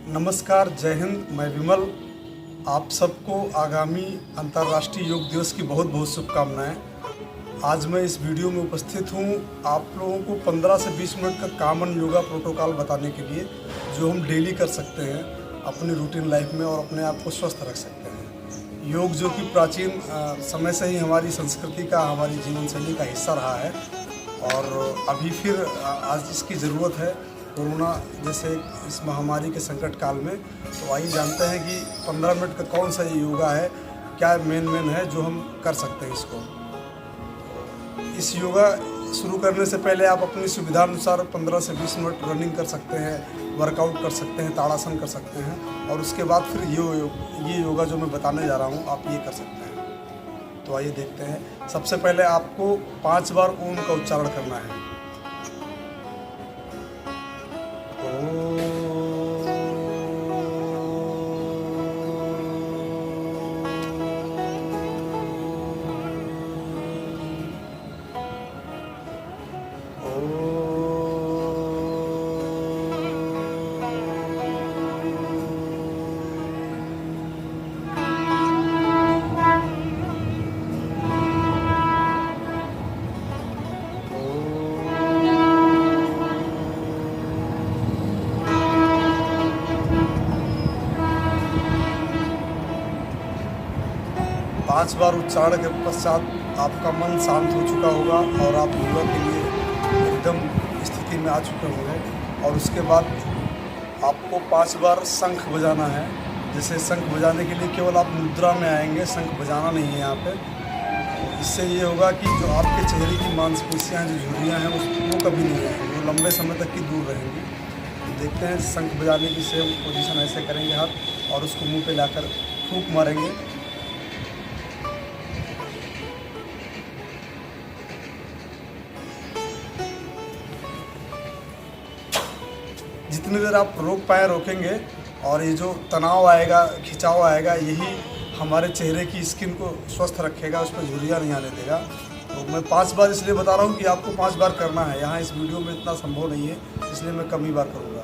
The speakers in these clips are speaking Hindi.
नमस्कार, जय हिंद। मैं विमल। आप सबको आगामी अंतर्राष्ट्रीय योग दिवस की बहुत बहुत शुभकामनाएं। आज मैं इस वीडियो में उपस्थित हूं आप लोगों को 15 से 20 मिनट का कॉमन योगा प्रोटोकॉल बताने के लिए, जो हम डेली कर सकते हैं अपनी रूटीन लाइफ में और अपने आप को स्वस्थ रख सकते हैं। योग जो कि प्राचीन समय से ही हमारी संस्कृति का, हमारी जीवन शैली का हिस्सा रहा है और अभी फिर आज इसकी ज़रूरत है कोरोना जैसे इस महामारी के संकट काल में। तो आइए जानते हैं कि 15 मिनट का कौन सा ये योगा है, क्या मेन है जो हम कर सकते हैं इसको। इस योगा शुरू करने से पहले आप अपनी सुविधा अनुसार 15 से 20 मिनट रनिंग कर सकते हैं, वर्कआउट कर सकते हैं, ताड़ासन कर सकते हैं और उसके बाद फिर ये योगा जो मैं बताने जा रहा हूँ आप ये कर सकते हैं। तो आइए देखते हैं। सबसे पहले आपको 5 बार ओम का उच्चारण करना है। पाँच बार उच्चारण के पश्चात आपका मन शांत हो चुका होगा और आप योगा के लिए एकदम स्थिति में आ चुके होंगे। और उसके बाद आपको 5 बार शंख बजाना है। जैसे शंख बजाने के लिए केवल आप मुद्रा में आएंगे, शंख बजाना नहीं है यहाँ पे। इससे ये होगा कि जो आपके चेहरे की मांसपेशियाँ, जो झुर्रियाँ हैं, वो कभी नहीं रहेंगी, वो लंबे समय तक की दूर रहेंगी। देखते हैं शंख बजाने की सेम पोजीशन ऐसे करेंगे हाथ और उसको मुँह पे लाकर फूंक मारेंगे। जितनी देर आप रोक पाए रोकेंगे और ये जो तनाव आएगा, खिंचाव आएगा, यही हमारे चेहरे की स्किन को स्वस्थ रखेगा, उस पर झुर्रियाँ नहीं आने देगा। तो मैं 5 बार इसलिए बता रहा हूँ कि आपको 5 बार करना है। यहाँ इस वीडियो में इतना संभव नहीं है, इसलिए मैं कम ही बार करूँगा।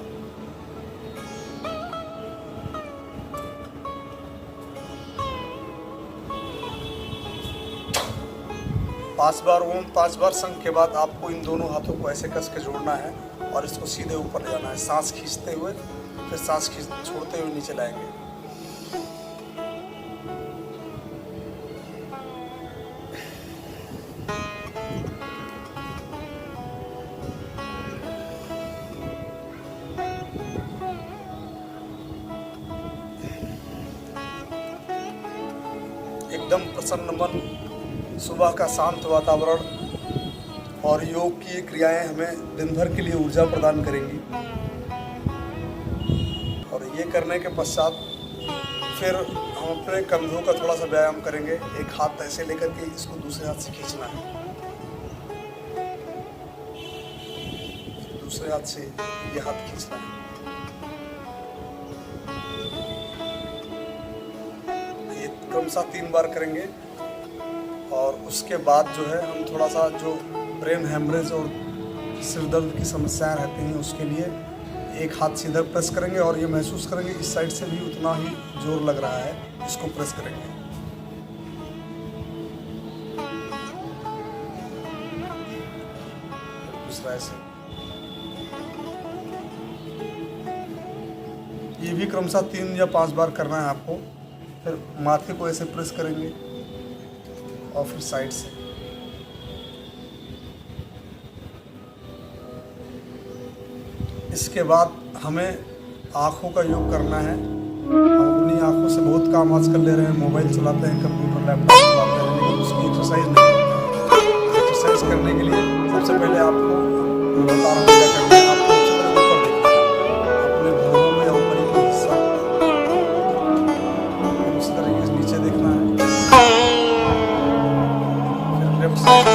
पाँच बार ओम, 5 बार शंख के बाद आपको इन दोनों हाथों को ऐसे कस के जोड़ना है और इसको सीधे ऊपर ले जाना है, सांस खींचते हुए, फिर सांस छोड़ते हुए नीचे लाएंगे। एकदम प्रसन्न मन, सुबह का शांत वातावरण और योग की ये क्रियाएं हमें दिन भर के लिए ऊर्जा प्रदान करेंगी। और ये करने के पश्चात फिर हम अपने कंधों का थोड़ा सा व्यायाम करेंगे। एक हाथ ऐसे लेकर के इसको दूसरे हाथ से खींचना है, दूसरे हाथ से ये हाथ खींचना है। ये क्रमशः 3 बार करेंगे और उसके बाद जो है हम थोड़ा सा जो ब्रेन हेमरेज और सिर दर्द की समस्याएं रहती हैं उसके लिए एक हाथ से इधर प्रेस करेंगे और ये महसूस करेंगे इस साइड से भी उतना ही जोर लग रहा है, इसको प्रेस करेंगे। दूसरा ऐसे। ये भी क्रमशः 3 या 5 बार करना है आपको। फिर माथे को ऐसे प्रेस करेंगे और फिर साइड से। इसके बाद हमें आँखों का योग करना है। हम अपनी आँखों से बहुत काम आजकल ले रहे हैं, मोबाइल चलाते हैं, कंप्यूटर लैपटॉप चलाते हैं, लेकिन उसकी एक्सरसाइज नहीं। एक्सरसाइज करने के लिए सबसे पहले आपको बता रहा हूँ क्या करना है। आपको सबसे पहले ऊपर देखना है, अपने भौहों में या ऊपर ही कोई हिस्सा, उस तरीके से नीचे देखना है। फिर लेफ्ट साइड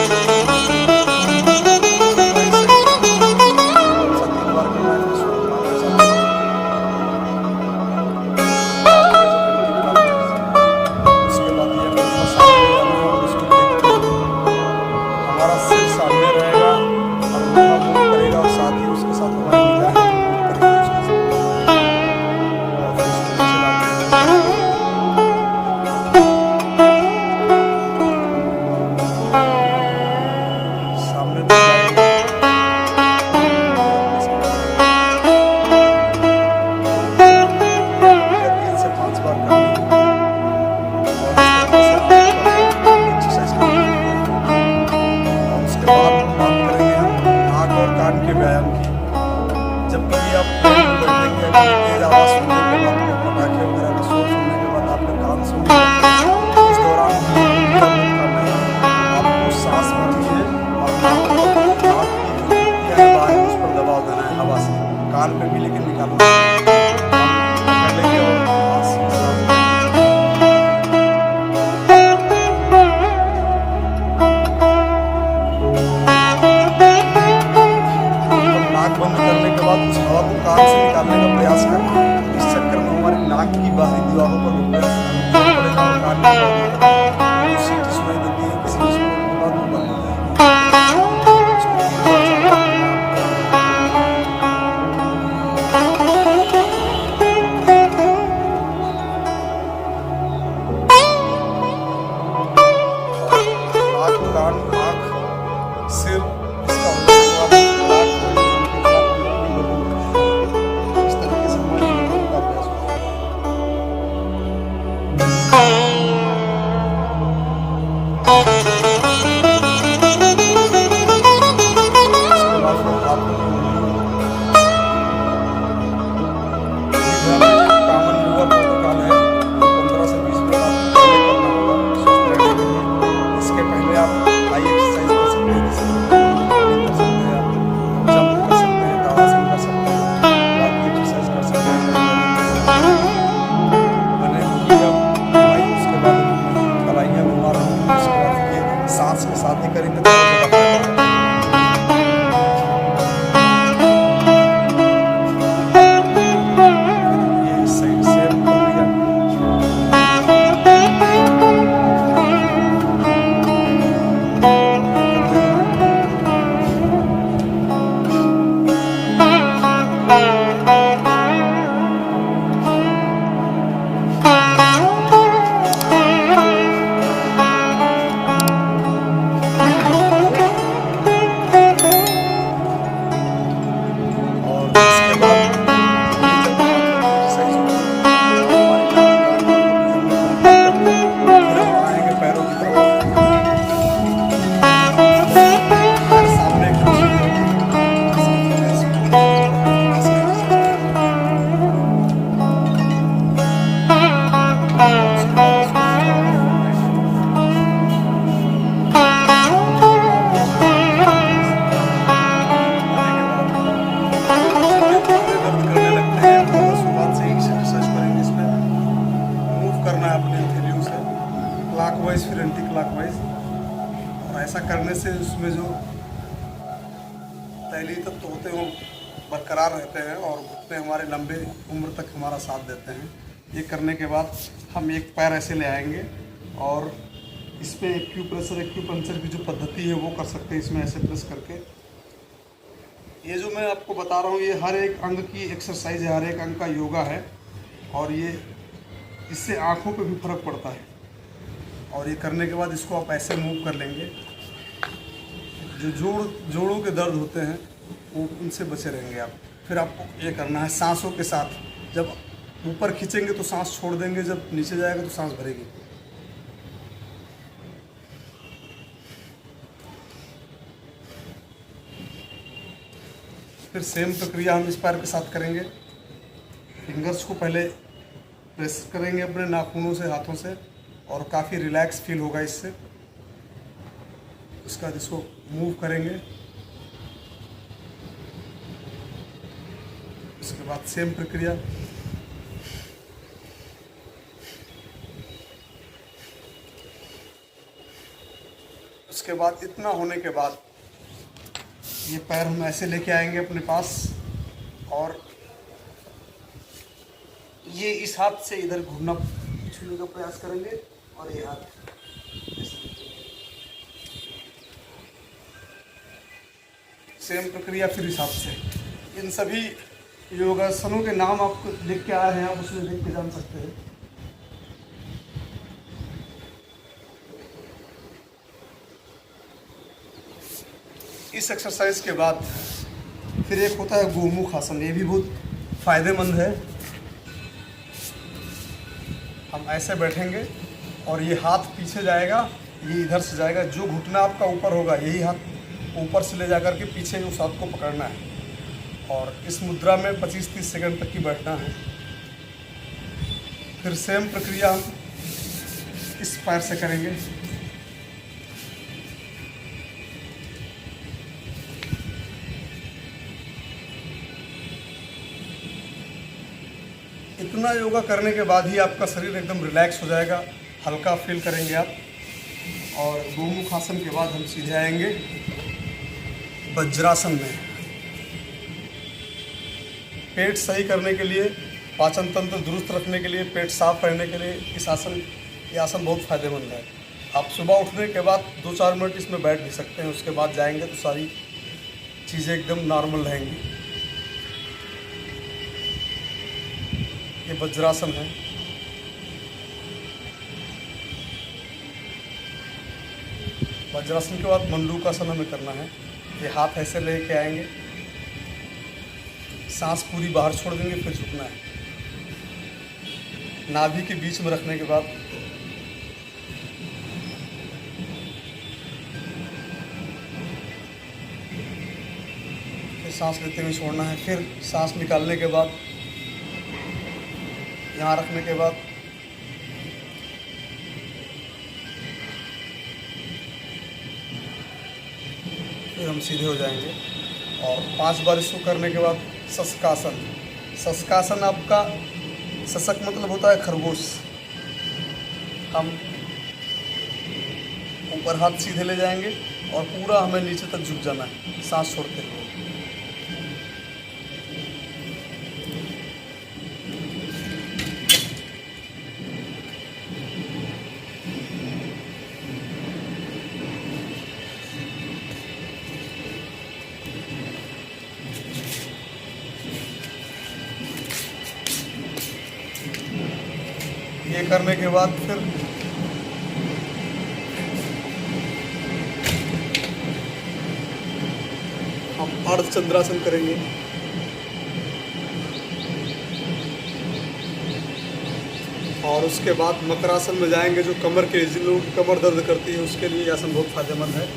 सामने रहेगा और मुंह करेगा और साथ में बैठेंगे, तेज आवाज़ सुनने के बाद, पटाखे वगैरह का शोर सुनने के बाद आपके कान सुनने इस दौरान आपको सांस भरनी है और नाक की है बाहर उस पर दबाव देना है हवा से, कान पे भी लेकिन निकालना है। पहले और नाक बंद करने के बाद उस हवा को कान से निकालने का प्रयास करें। इस चक्कर में हमारी नाक की बाहरी दीवारों पर पड़ेगा और कान की सीटी सुनाई देती है, किसी के बाद वो बंद हो सांस के साथ ही करेंगे तो ये सही से क्लॉकवाइज फिर एंटी क्लॉकवाइज, और ऐसा करने से उसमें जो तैलीय तत्व होते हैं वो बरकरार रहते हैं और घुटने हमारे लंबे उम्र तक हमारा साथ देते हैं। ये करने के बाद हम एक पैर ऐसे ले आएंगे और इस पर एक्यूप्रेशर की जो पद्धति है वो कर सकते हैं, इसमें ऐसे प्रेस करके। ये जो मैं आपको बता रहा हूँ ये हर एक अंग की एक्सरसाइज है, हर एक अंग का योगा है और ये इससे आँखों पे भी फर्क पड़ता है। और ये करने के बाद इसको आप ऐसे मूव कर लेंगे, जो जोड़ों के दर्द होते हैं वो उनसे बचे रहेंगे आप। फिर आपको ये करना है सांसों के साथ, जब ऊपर खींचेंगे तो सांस छोड़ देंगे, जब नीचे जाएगा तो सांस भरेगी। फिर सेम प्रक्रिया हम इस पैर के साथ करेंगे। फिंगर्स को पहले प्रेस करेंगे अपने नाखूनों से, हाथों से, और काफ़ी रिलैक्स फील होगा इससे। उसका जिसको मूव करेंगे, उसके बाद सेम प्रक्रिया। उसके बाद इतना होने के बाद ये पैर हम ऐसे लेके आएंगे अपने पास और ये इस हाथ से इधर घूमना छूने का प्रयास करेंगे और ये हाथ सेम प्रक्रिया फिर इस हाथ से। इन सभी योगासनों के नाम आपको लिख के आए हैं, आप उसमें देख के जान सकते हैं। इस एक्सरसाइज के बाद फिर एक होता है गोमुख आसन, ये भी बहुत फायदेमंद है। हम ऐसे बैठेंगे और ये हाथ पीछे जाएगा, ये इधर से जाएगा, जो घुटना आपका ऊपर होगा यही हाथ ऊपर से ले जाकर के पीछे उस हाथ को पकड़ना है और इस मुद्रा में 25-30 सेकंड तक ही बैठना है। फिर सेम प्रक्रिया हम इस पैर से करेंगे। इतना योगा करने के बाद ही आपका शरीर एकदम रिलैक्स हो जाएगा, हल्का फील करेंगे आप। और गोमुख आसन के बाद हम सीधे आएंगे वज्रासन में। पेट सही करने के लिए, पाचन तंत्र दुरुस्त रखने के लिए, पेट साफ रहने के लिए ये आसन बहुत फ़ायदेमंद है। आप सुबह उठने के बाद 2-4 मिनट इसमें बैठ भी सकते हैं, उसके बाद जाएंगे तो सारी चीज़ें एकदम नॉर्मल रहेंगी। ये वज्रासन है। वज्रासन के बाद मंडूकासन हमें करना है। ये हाथ ऐसे लेके आएंगे, सांस पूरी बाहर छोड़ देंगे, फिर झुकना है। नाभि के बीच में रखने के बाद फिर सांस लेते हुए छोड़ना है। फिर सांस निकालने के बाद यहाँ रखने के बाद फिर हम सीधे हो जाएंगे। और 5 बार इसको करने के बाद शशकासन। शशकासन आपका, शशक मतलब होता है खरगोश। हम ऊपर हाथ सीधे ले जाएंगे और पूरा हमें नीचे तक झुक जाना है सांस छोड़ते हुए। ये करने के बाद फिर हम अर्धचंद्रासन करेंगे। और उसके बाद मकरासन में जाएंगे, जो कमर के, जिन लोगों की कमर दर्द करती है उसके लिए आसन बहुत फायदेमंद है।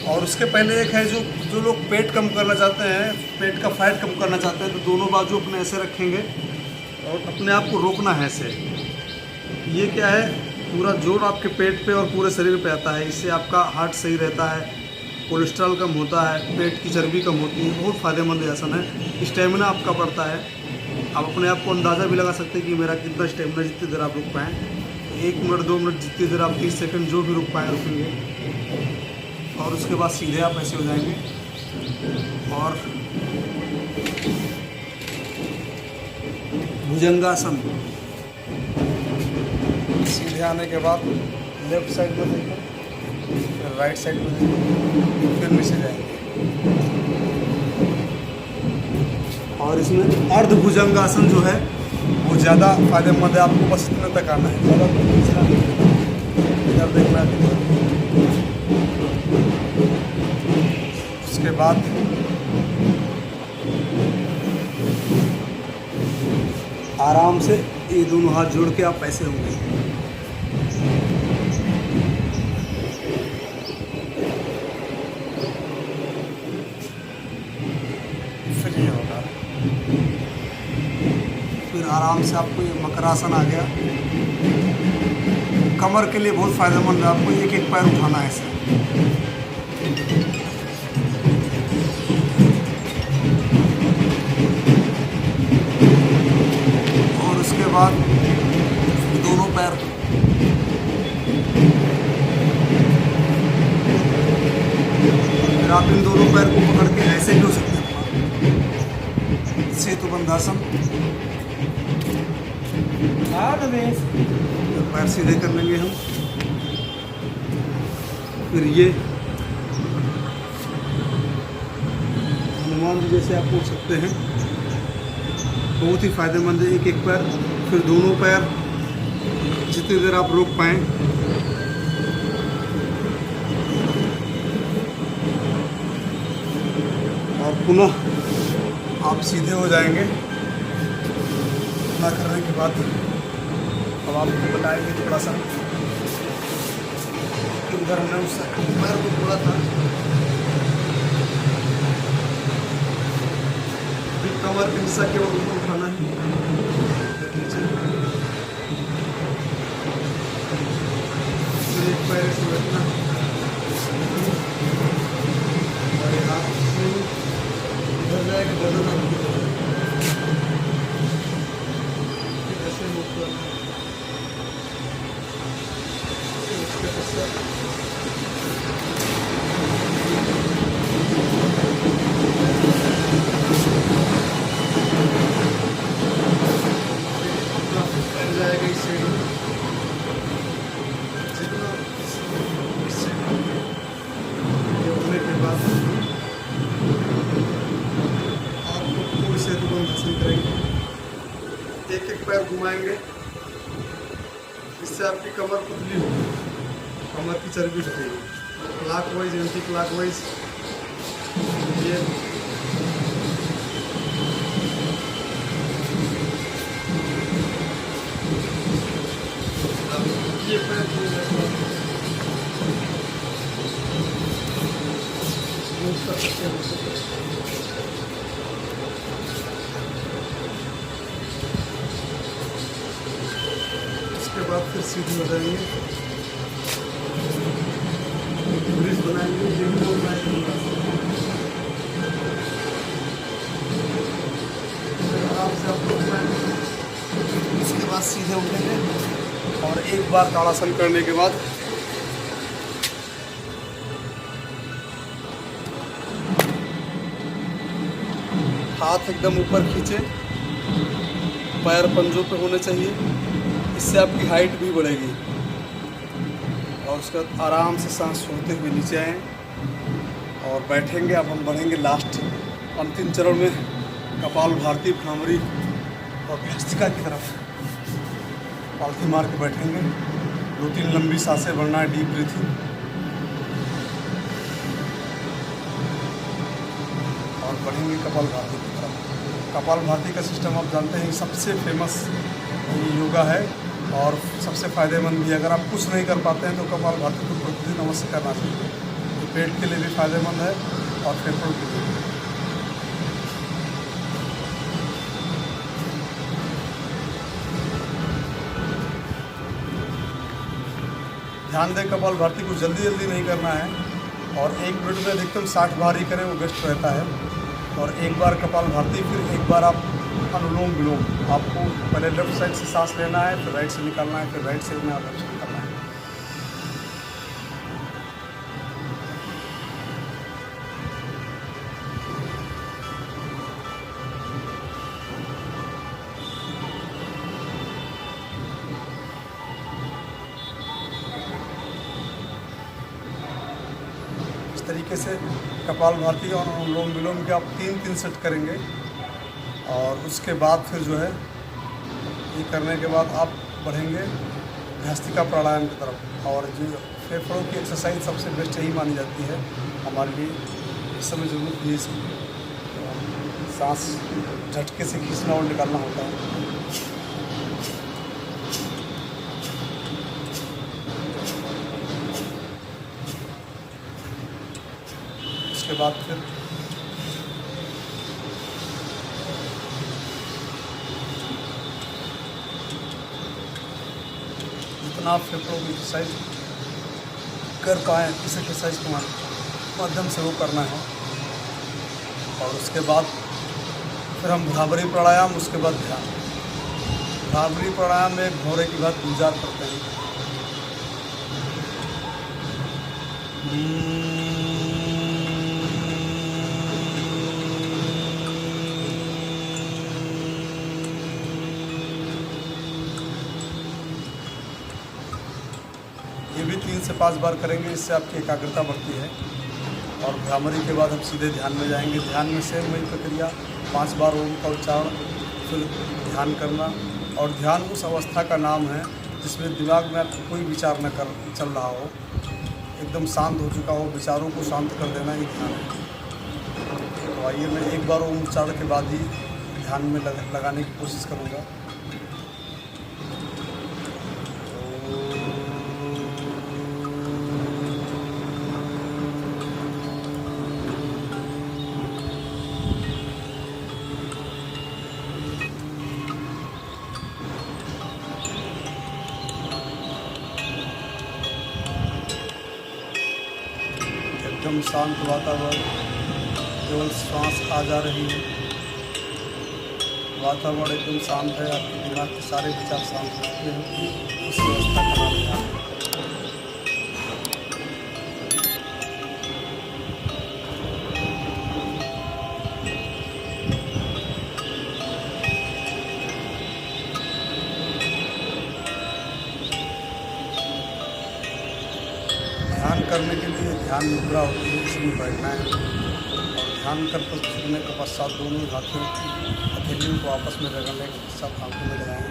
और उसके पहले एक है जो लोग पेट कम करना चाहते हैं, पेट का फैट कम करना चाहते हैं, तो दोनों बाजू अपने ऐसे रखेंगे और अपने आप को रोकना है ऐसे। ये क्या है, पूरा जोर आपके पेट पे और पूरे शरीर पे आता है। इससे आपका हार्ट सही रहता है, कोलेस्ट्रॉल कम होता है, पेट की चर्बी कम होती है। बहुत फ़ायदेमंद आसन है। स्टेमिना आपका बढ़ता है। आप अपने आप को अंदाज़ा भी लगा सकते हैं कि मेरा कितना स्टेमिना, जितनी देर आप रुक पाएँ, 1 मिनट 2 मिनट, जितनी देर आप 30 सेकंड जो भी रुक पाएँ रुकेंगे। और उसके बाद सीधे आप ऐसे हो जाएंगे। और भुजंगासन, सीधे आने के बाद लेफ्ट साइड में देखें, फिर राइट साइड में देखें, फिर नीचे जाएंगे। और इसमें अर्धभुजंगासन जो है वो ज़्यादा फायदेमंद है। आपको बस इतने तक आना है, ज़्यादा इधर देखना है। उसके बाद आराम से ये दोनों हाथ जोड़ के आप ऐसे होंगे। फिर ये होगा। फिर आराम से आपको ये मकरासन आ गया। कमर के लिए बहुत फ़ायदेमंद है। आपको एक एक पैर उठाना है ऐसे। और उसके बाद दोनों पैर फिर आप इन दोनों पैर को पकड़ के ऐसे भी हो सकते हैं। सेतुबंधासन, पैर सीधे कर लेंगे हम। फिर ये हनुमान जी जैसे आप उठ सकते हैं, बहुत ही फायदेमंद है। एक एक पैर, फिर दोनों पैर, जितनी देर आप रोक पाएँ। और पुनः आप सीधे हो जाएंगे। इतना करने के बाद अब आपको बताएंगे थोड़ा सा कि उधर हमने उस पैर को थोड़ा था। कमर का हिस्सा केवल ऊपर उठाना है, फिर एक पैर से बैठना और ये हाथ से इधर जाएगा, गर्दन आपकी तरफ ऐसे मूव करना है। उसके पश्चात जाएगा इस साइड में, जितना इस साइड ये होने के बाद आपको पूरी से हासिल करेंगे। एक एक पैर घुमाएंगे, इससे आपकी कमर पतली होगी, कमर की चर्बी घटेगी। क्लॉकवाइज एंटी क्लॉकवाइज ये पैर कर सकते हैं। उसके बाद फिर सीधी हो जाएंगे, ब्रिज बनाएंगे, आराम से आप लोग बनाएंगे। उसके बाद सीधे उठेंगे और एक बार ताड़ासन करने के बाद हाथ एकदम ऊपर खींचे, पैर पंजों पे होने चाहिए, इससे आपकी हाइट भी बढ़ेगी। और उसके बाद आराम से सांस छोड़ते हुए नीचे आएँ और बैठेंगे। अब हम बढ़ेंगे लास्ट अंतिम चरण में, कपालभाति, भ्रामरी और भस्त्रिका की तरफ। पालथी मार के बैठेंगे, 2-3 लंबी सांसें भरना है, डीप ब्रीथिंग, और बढ़ेंगे कपालभाति की तरफ। कपालभाति का सिस्टम आप जानते हैं, सबसे फेमस ये योगा है और सबसे फ़ायदेमंद भी। अगर आप कुछ नहीं कर पाते हैं तो कपालभाति को प्रतिदिन अवश्य करना चाहिए। ये पेट के लिए भी फ़ायदेमंद है और फेफड़ों के लिए। ध्यान दें, कपालभाति को जल्दी जल्दी नहीं करना है और 1 मिनट में अधिकतम 60 बार ही करें, वो बेस्ट रहता है। और एक बार कपालभाति, फिर एक बार आप अनुलोम विलोम। आपको पहले लेफ्ट साइड से सांस लेना है, फिर राइट से निकालना है, फिर राइट साइड में आप लेफ्ट से निकालना है। तरीके से कपालभाति और अनुलोम विलोम के आप 3-3 सेट करेंगे। और उसके बाद फिर जो है, ये करने के बाद आप बढ़ेंगे भस्त्रिका प्राणायाम की तरफ। और जो फेफड़ों की एक्सरसाइज सबसे बेस्ट यही मानी जाती है हमारे लिए। इस समय जरूरत भी है इसकी, सांस झटके से खींचना और निकालना होता है। उसके बाद फिर जितना आप फेफड़ों की एक्सरसाइज कर पाएँ, इस एक्सरसाइज के माध्यम से वो करना है। और उसके बाद फिर हम भ्रामरी प्राणायाम, उसके बाद ध्यान। भ्रामरी प्राणायाम में एक भौरे की बात गुजार करते हैं। ये भी 3 से 5 बार करेंगे, इससे आपकी एकाग्रता बढ़ती है। और भ्रामरी के बाद हम सीधे ध्यान में जाएंगे। ध्यान में सेम वही प्रक्रिया, 5 बार ओम का उच्चारण, फिर ध्यान करना। और ध्यान उस अवस्था का नाम है जिसमें दिमाग में आपको कोई विचार न कर चल रहा हो, एकदम शांत हो चुका हो, विचारों को शांत कर देना ही ध्यान है। तो आइए, मैं एक बार ओम उच्चारण के बाद ही ध्यान में लगाने की कोशिश करूँगा। एकदम शांत वातावरण, केवल सांस आ जा रही है। वातावरण एकदम शांत है, आपके दिमाग के सारे विचार शांत होते हैं। उस व्यवस्था का नाम ध्यान है। ध्यान करने के लिए ध्यान मुद्रा होती है, इसमें बैठना है और ध्यान करने के पश्चात दोनों हाथों की हथेलियों को आपस में रगड़ने के पश्चात आंखों में लगाएं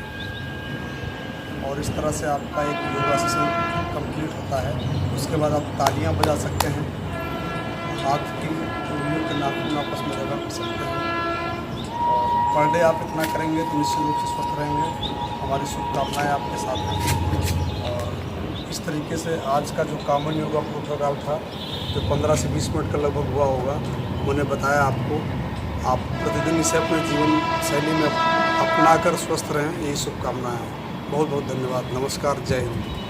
और इस तरह से आपका एक योगा सेशन कंप्लीट होता है। उसके बाद आप तालियां बजा सकते हैं, हाथ की उंगलियों के नाखून आपस में रगड़ सकते हैं और पर डे आप इतना करेंगे तो निश्चित रूप से स्वस्थ रहेंगे। हमारी शुभकामनाएँ आपके साथ हैं। और इस तरीके से आज का जो कॉमन योगा प्रोटोकॉल था, जो 15 से 20 मिनट का लगभग हुआ होगा, मैंने बताया आपको। आप प्रतिदिन इसे अपने जीवन शैली में अपना कर स्वस्थ रहें, यही शुभकामनाएं हैं। बहुत बहुत धन्यवाद। नमस्कार, जय हिंद।